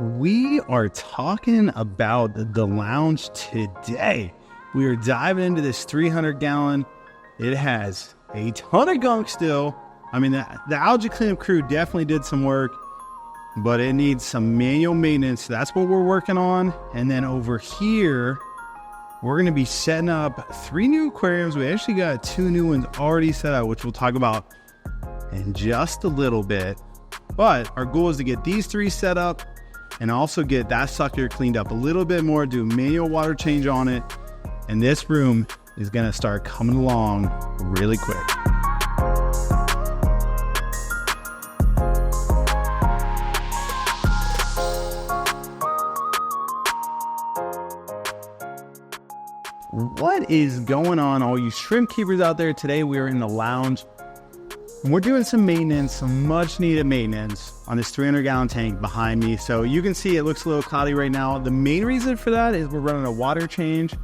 We are talking about the lounge today. We are diving into this 300-gallon. It has a ton of gunk still. I mean, the algae cleanup crew definitely did some work, but it needs some manual maintenance. That's what we're working on. And then over here, we're going to be setting up 3 new aquariums. We actually got 2 new ones already set up, which we'll talk about in just a little bit. But our goal is to get these 3 set up and also get that sucker cleaned up a little bit more, do manual water change on it. And this room is going to start coming along really quick. What is going on, all you shrimp keepers out there? Today we are in the lounge and we're doing some maintenance, some much needed maintenance on this 300-gallon tank behind me. So you can see it looks a little cloudy right now. The main reason for that is we're running a water change,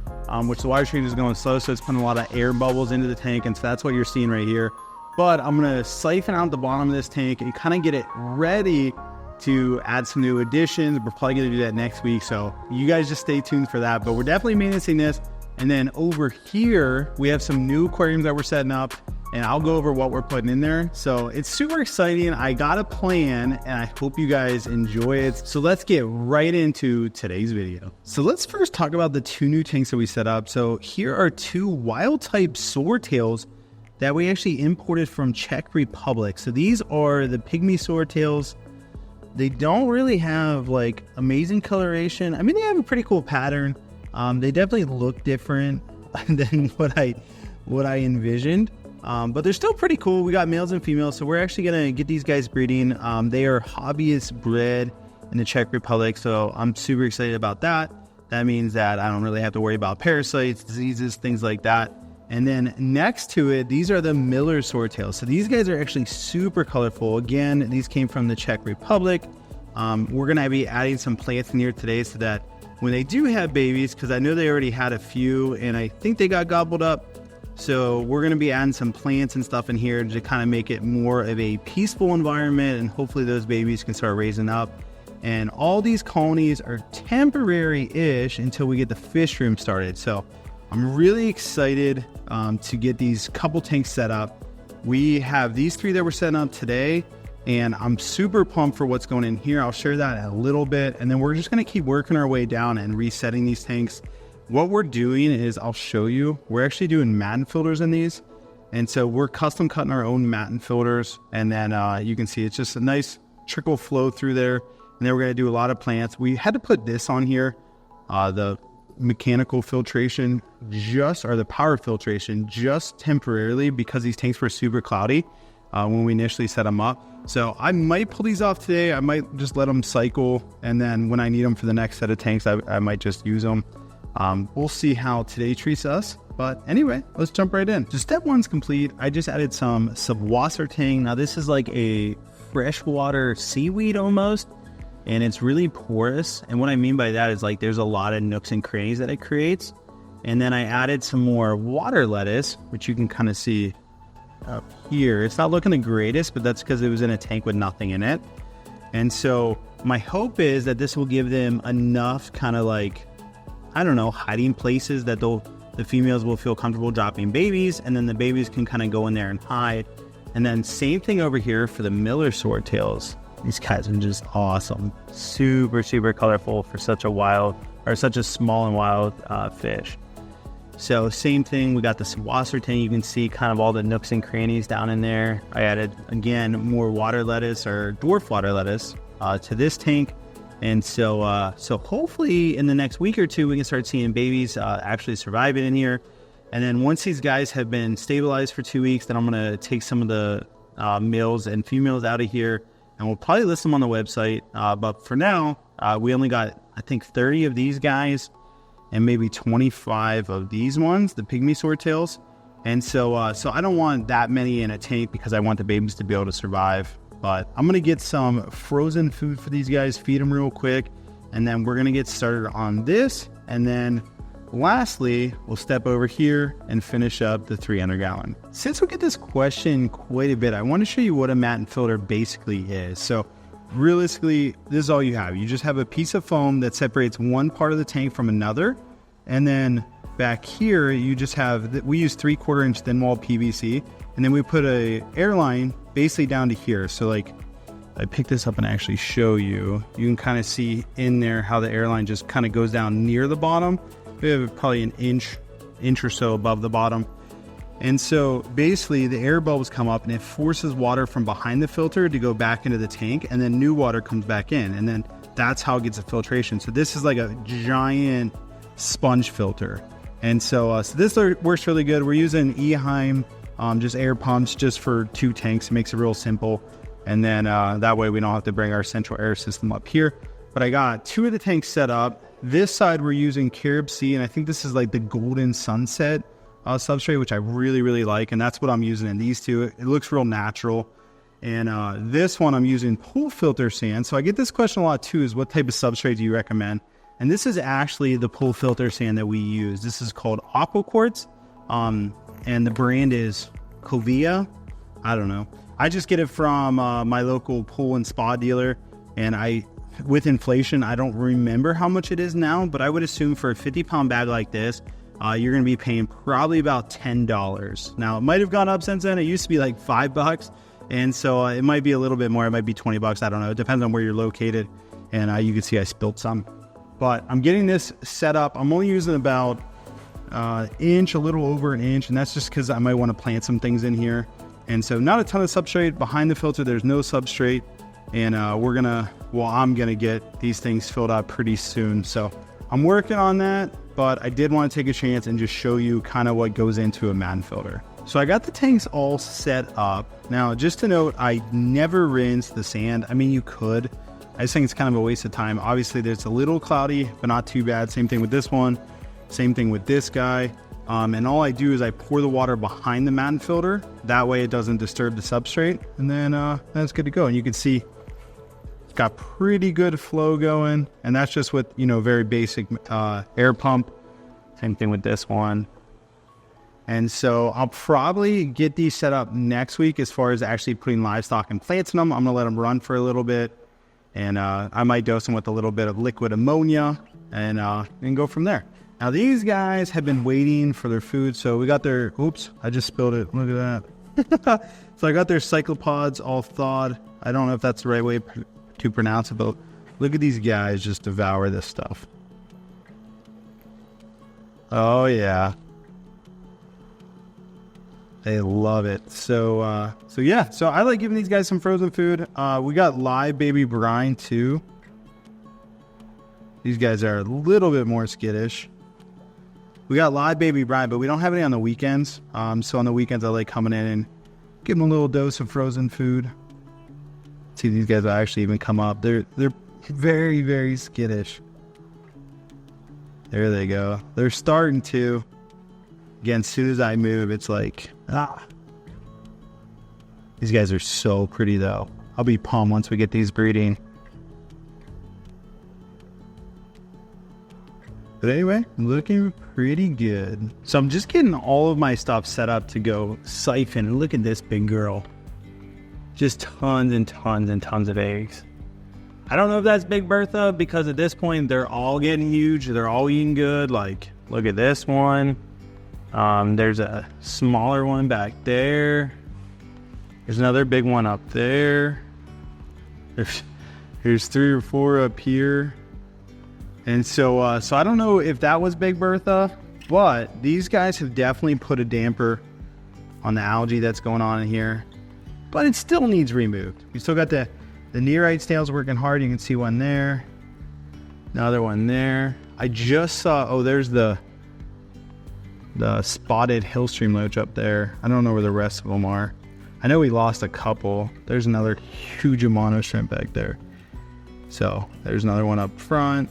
which the water change is going slow, so it's putting a lot of air bubbles into the tank, and so that's what you're seeing right here. But I'm going to siphon out the bottom of this tank and kind of get it ready to add some new additions. We're probably going to do that next week, so you guys just stay tuned for that. But we're definitely maintaining this. And then over here, we have some new aquariums that we're setting up, and I'll go over what we're putting in there. So it's super exciting. I got a plan, and I hope you guys enjoy it. So let's get right into today's video. So let's first talk about the 2 new tanks that we set up. So here are 2 wild type Swordtails that we actually imported from Czech Republic. So these are the Pygmy Swordtails. They don't really have like amazing coloration. I mean, they have a pretty cool pattern. They definitely look different than what I envisioned, but they're still pretty cool. We got males and females, so we're actually gonna get these guys breeding. They are hobbyist bred in the Czech Republic, so I'm super excited about that. That means that I don't really have to worry about parasites, diseases, things like that. And then next to it, these are the milleri Swordtails. So these guys are actually super colorful. Again, these came from the Czech Republic. We're gonna be adding some plants in here today so that when they do have babies, because I know they already had a few and I think they got gobbled up. So we're going to be adding some plants and stuff in here to kind of make it more of a peaceful environment, and hopefully those babies can start raising up. And all these colonies are temporary-ish until we get the fish room started. So I'm really excited to get these couple tanks set up. We have these 3 that we're setting up today, and I'm super pumped for what's going in here. I'll share that in a little bit. And then we're just going to keep working our way down and resetting these tanks. What we're doing is, I'll show you, we're actually doing Matten filters in these. And so we're custom cutting our own Matten filters. And then you can see it's just a nice trickle flow through there. And then we're going to do a lot of plants. We had to put this on here, the mechanical filtration, or the power filtration, just temporarily because these tanks were super cloudy when we initially set them up. So I might pull these off today. I might just let them cycle, and then when I need them for the next set of tanks, I might just use them. We'll see how today treats us. But anyway, let's jump right in. So step 1's complete. I just added some Xiphophorus. Now this is like a freshwater seaweed almost, and it's really porous. And what I mean by that is like there's a lot of nooks and crannies that it creates. And then I added some more water lettuce, which you can kind of see up here. It's not looking the greatest, but that's because it was in a tank with nothing in it. And so my hope is that this will give them enough kind of like, I don't know, hiding places that the females will feel comfortable dropping babies, and then the babies can kind of go in there and hide. And then same thing over here for the milleri Swordtails. These guys are just awesome. Super, super colorful for such a small and wild fish. So same thing, we got the Xiphophorus tank. You can see kind of all the nooks and crannies down in there. I added, again, more water lettuce or dwarf water lettuce to this tank. And so hopefully in the next week or 2, we can start seeing babies actually surviving in here. And then once these guys have been stabilized for 2 weeks, then I'm going to take some of the males and females out of here, and we'll probably list them on the website. But for now, we only got, I think, 30 of these guys and maybe 25 of these ones, the Pygmy Swordtails. And so I don't want that many in a tank because I want the babies to be able to survive. But I'm going to get some frozen food for these guys, feed them real quick, and then we're going to get started on this. And then lastly, we'll step over here and finish up the 300-gallon. Since we get this question quite a bit, I want to show you what a Matten filter basically is. So realistically, this is all you have. You just have a piece of foam that separates one part of the tank from another. And then back here, you just have, we use 3/4 inch thin wall PVC. And then we put a air line basically down to here. So like, I picked this up and actually show you. You can kind of see in there how the airline just kind of goes down near the bottom. We have probably an inch or so above the bottom. And so basically the air bubbles come up and it forces water from behind the filter to go back into the tank, and then new water comes back in, and then that's how it gets a filtration. So this is like a giant sponge filter. And so, this works really good. We're using Eheim, just air pumps just for 2 tanks. It makes it real simple. And then that way we don't have to bring our central air system up here. But I got 2 of the tanks set up. This side we're using Carib Sea, and I think this is like the Golden Sunset substrate, which I really, really like. And that's what I'm using in these 2. It looks real natural. And this one I'm using pool filter sand. So I get this question a lot too, is what type of substrate do you recommend? And this is actually the pool filter sand that we use. This is called Aqua Quartz. And the brand is Covia. I don't know. I just get it from my local pool and spa dealer. And with inflation, I don't remember how much it is now, but I would assume for a 50-pound bag like this, you're going to be paying probably about $10. Now, it might have gone up since then. It used to be like $5. And so it might be a little bit more. It might be $20. I don't know. It depends on where you're located. And you can see I spilled some. But I'm getting this set up. I'm only using about inch, a little over an inch. And that's just because I might want to plant some things in here. And so not a ton of substrate. Behind the filter, there's no substrate. And I'm going to get these things filled out pretty soon. So I'm working on that. But I did want to take a chance and just show you kind of what goes into a Matten filter. So I got the tanks all set up. Now, just to note, I never rinse the sand. I mean, you could. I just think it's kind of a waste of time. Obviously, there's a little cloudy, but not too bad. Same thing with this one. Same thing with this guy. And all I do is I pour the water behind the Matten filter. That way it doesn't disturb the substrate. And then that's good to go. And you can see it's got pretty good flow going. And that's just with, very basic air pump. Same thing with this one. And so I'll probably get these set up next week as far as actually putting livestock and plants in them. I'm going to let them run for a little bit. And I might dose them with a little bit of liquid ammonia and go from there. Now, these guys have been waiting for their food. So we got their, oops, I just spilled it. Look at that. So I got their cyclopods all thawed. I don't know if that's the right way to pronounce it, but look at these guys just devour this stuff. Oh, yeah. They love it. So I like giving these guys some frozen food. We got live baby brine too. These guys are a little bit more skittish. We got live baby brine, but we don't have any on the weekends. So on the weekends, I like coming in and giving them a little dose of frozen food. See, these guys will actually even come up. They're very, very skittish. There they go. They're starting to. Again, as soon as I move, it's like, These guys are so pretty, though. I'll be pumped once we get these breeding. But anyway, looking pretty good. So I'm just getting all of my stuff set up to go siphon. Look at this big girl. Just tons and tons and tons of eggs. I don't know if that's Big Bertha, because at this point, they're all getting huge. They're all eating good. Like, look at this one. There's a smaller one back there. There's another big one up there. There's 3 or 4 up here. And so I don't know if that was Big Bertha, but these guys have definitely put a damper on the algae that's going on in here. But it still needs removed. We still got the nearite snails working hard. You can see one there. Another one there. I just saw, there's the spotted hillstream loach up there. I don't know where the rest of them are. I know we lost a couple. There's another huge mono shrimp back there. So there's another one up front.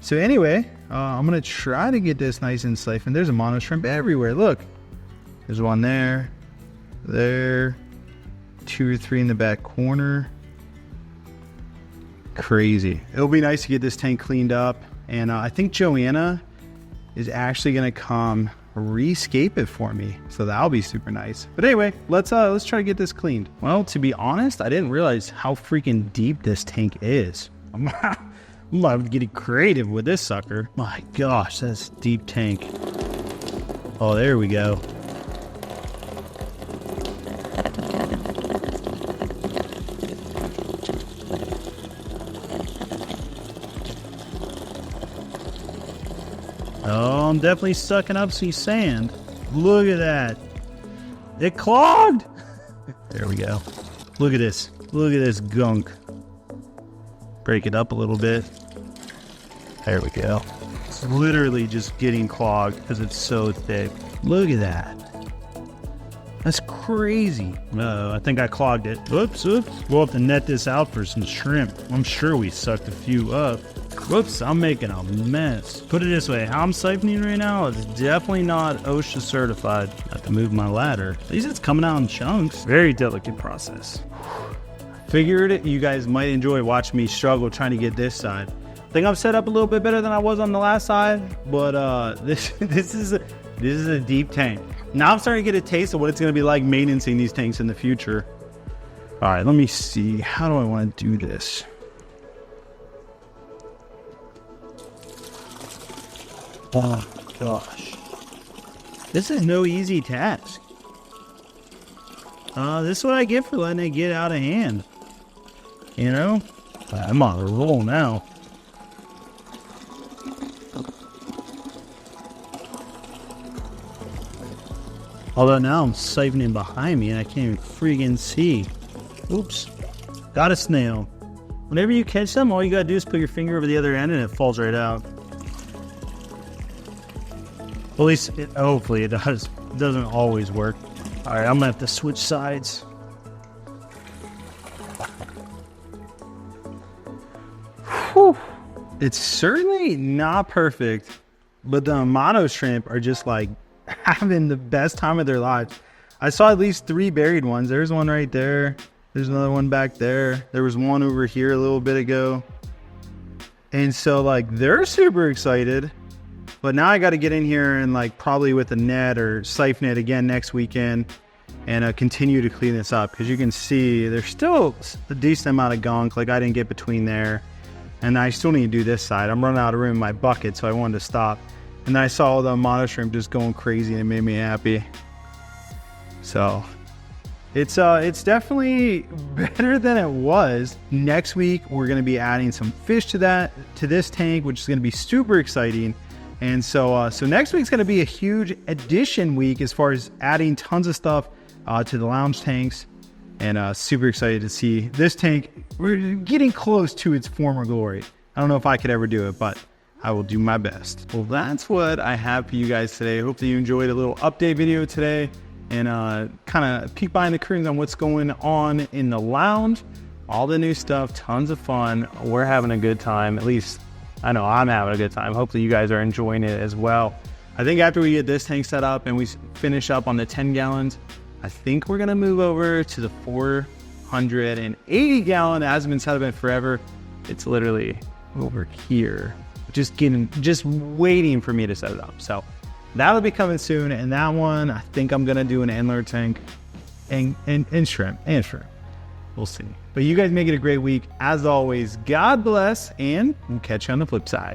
So anyway, I'm going to try to get this nice and siphoned. There's a mono shrimp everywhere. Look, there's one there, 2 or 3 in the back corner. Crazy. It'll be nice to get this tank cleaned up. And I think Joanna is actually going to come rescape it for me. So that'll be super nice. But anyway, let's try to get this cleaned. Well, to be honest, I didn't realize how freaking deep this tank is. I'm getting creative with this sucker. My gosh, that's a deep tank. Oh, there we go. Oh, I'm definitely sucking up some sand. Look at that. It clogged. There we go. Look at this. Look at this gunk. Break it up a little bit. There we go. It's literally just getting clogged because it's so thick. Look at that. That's crazy. I think I clogged it. Whoops. We'll have to net this out for some shrimp. I'm sure we sucked a few up. Whoops, I'm making a mess. Put it this way, how I'm siphoning right now is definitely not OSHA certified. I have to move my ladder. At least it's coming out in chunks. Very delicate process. Figured you guys might enjoy watching me struggle trying to get this side. I think I'm set up a little bit better than I was on the last side, but this is a deep tank. Now I'm starting to get a taste of what it's going to be like maintaining these tanks in the future. All right, let me see. How do I want to do this? Oh gosh, this is no easy task. This is what I get for letting it get out of hand. You know, I'm on a roll now. Although now I'm siphoning behind me and I can't even freaking see. Oops, got a snail. Whenever you catch them, all you gotta do is put your finger over the other end and it falls right out. At least, hopefully it does. It doesn't always work. All right, I'm gonna have to switch sides. Whew. It's certainly not perfect, but the mono shrimp are just like having the best time of their lives. I saw at least 3 buried ones. There's one right there. There's another one back there. There was one over here a little bit ago. And so like they're super excited. But now I got to get in here and like probably with a net or siphon it again next weekend and continue to clean this up, because you can see there's still a decent amount of gunk. Like I didn't get between there, and I still need to do this side. I'm running out of room in my bucket, so I wanted to stop. And then I saw all the mono shrimp just going crazy and it made me happy. So it's definitely better than it was. Next week we're going to be adding some fish to this tank, which is going to be super exciting. And so next week's going to be a huge addition week as far as adding tons of stuff to the lounge tanks. And super excited to see this tank. We're getting close to its former glory. I don't know if I could ever do it, but I will do my best. Well, that's what I have for you guys today. Hopefully you enjoyed a little update video today and kind of peek behind the curtains on what's going on in the lounge. All the new stuff, tons of fun. We're having a good time. At least I know I'm having a good time. Hopefully you guys are enjoying it as well. I think after we get this tank set up and we finish up on the 10 gallons, I think we're going to move over to the 480 gallon. It hasn't been set up in forever. It's literally over here. Just waiting for me to set it up. So that'll be coming soon. And that one, I think I'm going to do an antler tank and shrimp. We'll see. But you guys make it a great week. As always, God bless, and we'll catch you on the flip side.